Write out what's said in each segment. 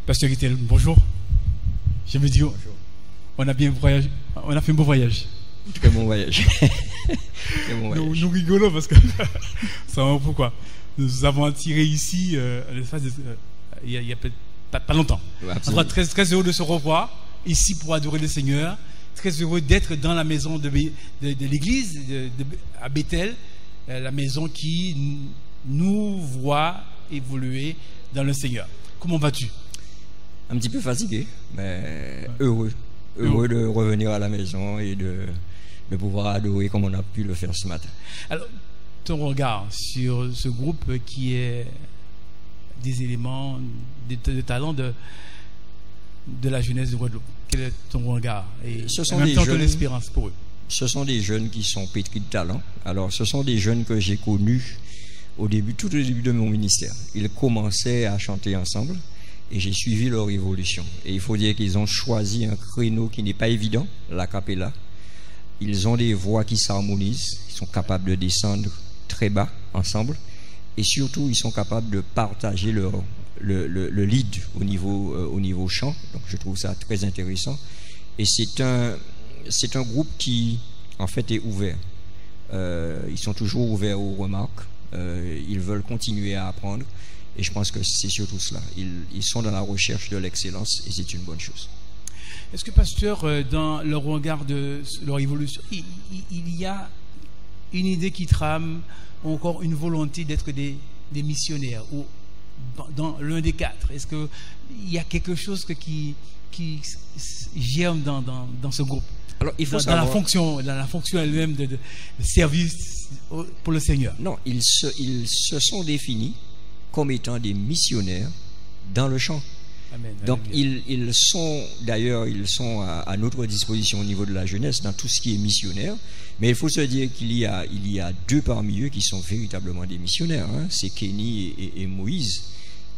Pasteur Guitel, bonjour. Je me dis, on a bien voyagé, on a fait un beau voyage. Très bon voyage. Nous rigolons parce que ça va pourquoi. Nous avons attiré ici il y a peut-être pas longtemps. On sera très, très heureux de se revoir ici pour adorer le Seigneur. Très heureux d'être dans la maison de l'église à Bethel, la maison qui nous voit évoluer dans le Seigneur. Comment vas-tu? Un petit peu fatigué, mais heureux de revenir à la maison et de pouvoir adorer comme on a pu le faire ce matin. Alors, ton regard sur ce groupe qui est des éléments, des talents de la jeunesse de Guadeloupe. Quel est ton regard et en même temps ton espérance pour eux? Ce sont des jeunes qui sont pétris de talent. Alors, ce sont des jeunes que j'ai connus tout au début de mon ministère. Ils commençaient à chanter ensemble. Et j'ai suivi leur évolution. Et il faut dire qu'ils ont choisi un créneau qui n'est pas évident, la cappella. Ils ont des voix qui s'harmonisent, ils sont capables de descendre très bas ensemble. Et surtout, ils sont capables de partager le lead au niveau chant. Donc je trouve ça très intéressant. Et c'est un groupe qui, en fait, est ouvert. Ils sont toujours ouverts aux remarques. Ils veulent continuer à apprendre. Et je pense que c'est surtout cela. Ils sont dans la recherche de l'excellence et c'est une bonne chose. Est-ce que, pasteur, dans le regard de leur évolution, il y a une idée qui trame, ou encore une volonté d'être des missionnaires, ou dans l'un des quatre? Est-ce qu'il y a quelque chose qui germe dans ce groupe? Alors, il faut savoir, dans la fonction elle-même de service pour le Seigneur. Non, ils se sont définis comme étant des missionnaires dans le chant. Amen. Donc ils sont à notre disposition au niveau de la jeunesse dans tout ce qui est missionnaire, mais il faut se dire qu'il y a deux parmi eux qui sont véritablement des missionnaires, hein. C'est Kenny et Moïse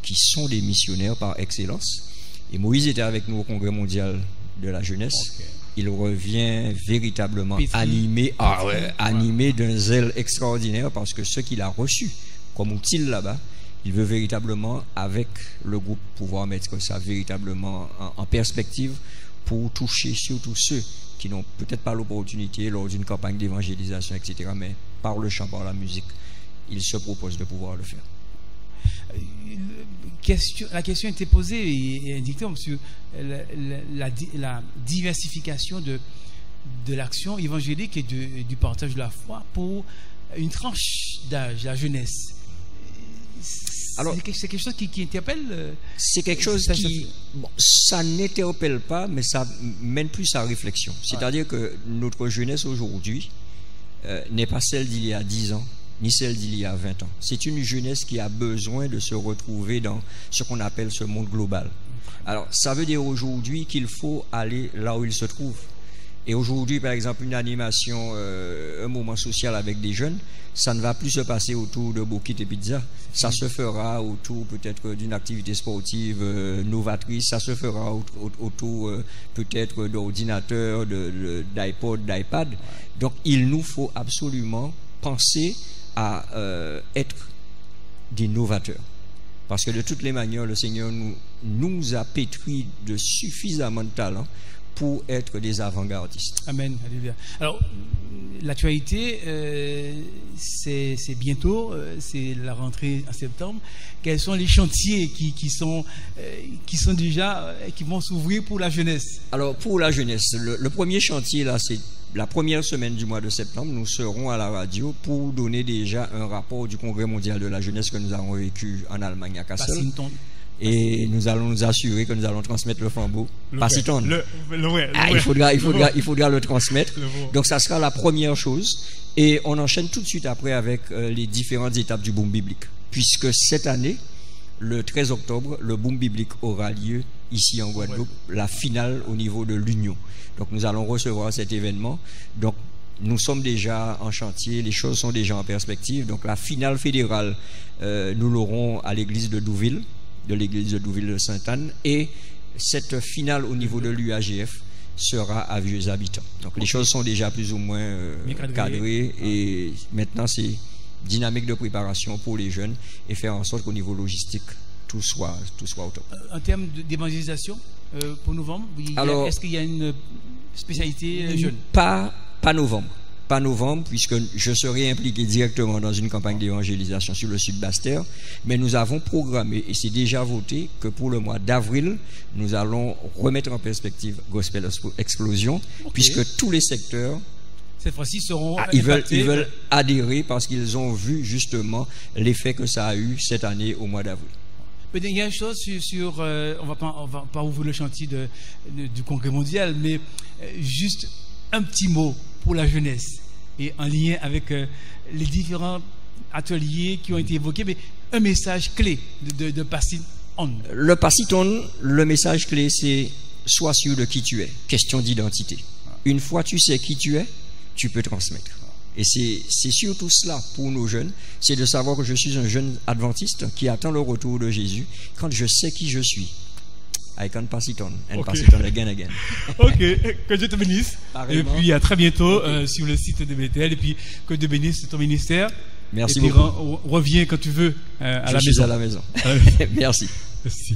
qui sont des missionnaires par excellence. Et Moïse était avec nous au Congrès mondial de la jeunesse. Okay. Il revient véritablement animé d'un zèle extraordinaire, parce que ce qu'il a reçu comme outil là-bas, il veut véritablement, avec le groupe, pouvoir mettre ça véritablement en perspective pour toucher surtout ceux qui n'ont peut-être pas l'opportunité lors d'une campagne d'évangélisation, etc. Mais par le chant, par la musique, il se propose de pouvoir le faire. La question était posée et indiquée sur la diversification de l'action évangélique et du partage de la foi pour une tranche d'âge, la jeunesse. Alors, c'est quelque chose qui interpelle. C'est quelque chose ça n'interpelle pas, mais ça mène plus à réflexion. C'est-à-dire que notre jeunesse aujourd'hui n'est pas celle d'il y a 10 ans, ni celle d'il y a 20 ans. C'est une jeunesse qui a besoin de se retrouver dans ce qu'on appelle ce monde global. Alors, ça veut dire aujourd'hui qu'il faut aller là où il se trouve. Et aujourd'hui, par exemple, une animation, un moment social avec des jeunes, ça ne va plus se passer autour de bouquet et pizza. Ça se fera autour peut-être d'une activité sportive novatrice. Ça se fera autour peut-être d'ordinateurs, d'iPod, d'iPad. Donc, il nous faut absolument penser à être des novateurs. Parce que de toutes les manières, le Seigneur nous a pétri de suffisamment de talent pour être des avant-gardistes. Amen. Alléluia. Alors, l'actualité, c'est bientôt, c'est la rentrée en septembre. Quels sont les chantiers qui vont s'ouvrir pour la jeunesse? Alors, pour la jeunesse, le premier chantier, là, c'est la première semaine du mois de septembre. Nous serons à la radio pour donner déjà un rapport du Congrès mondial de la jeunesse que nous avons vécu en Allemagne à Kassel. Et nous allons nous assurer que nous allons transmettre le flambeau. Il faudra le transmettre. Donc ça sera la première chose. Et on enchaîne tout de suite après avec les différentes étapes du boom biblique. Puisque cette année, le 13 octobre, le boom biblique aura lieu ici en Guadeloupe, la finale au niveau de l'Union. Donc nous allons recevoir cet événement. Donc nous sommes déjà en chantier, les choses sont déjà en perspective. Donc la finale fédérale, nous l'aurons à l'église de Douville, de l'église de Douville de Sainte-Anne, et cette finale au niveau de l'UAGF sera à Vieux Habitants. Donc les choses sont déjà plus ou moins cadrées et maintenant c'est dynamique de préparation pour les jeunes et faire en sorte qu'au niveau logistique tout soit au top. En termes d'évangélisation pour novembre, est-ce qu'il y a une spécialité jeune? Pas novembre, puisque je serai impliqué directement dans une campagne d'évangélisation sur le sud Basse-Terre, mais nous avons programmé, et c'est déjà voté, que pour le mois d'avril, nous allons remettre en perspective Gospel Explosion, puisque tous les secteurs cette fois-ci seront ils veulent adhérer parce qu'ils ont vu justement l'effet que ça a eu cette année au mois d'avril. Mais il y a une chose sur on va pas ouvrir le chantier du congrès mondial, mais juste un petit mot pour la jeunesse et en lien avec les différents ateliers qui ont été évoqués, mais un message clé de Pass It On. Le Pass It On, le message clé, c'est sois sûr de qui tu es. Question d'identité. Une fois tu sais qui tu es, tu peux transmettre. Et c'est surtout cela pour nos jeunes, c'est de savoir que je suis un jeune adventiste qui attend le retour de Jésus. Quand je sais qui je suis, I can pass it on and pass it on again. Ok, que Dieu te bénisse. Et puis à très bientôt sur le site de Bethel. Et puis que Dieu bénisse ton ministère. Merci beaucoup. Et puis reviens quand tu veux à la maison. Je suis à la maison. Merci. Merci.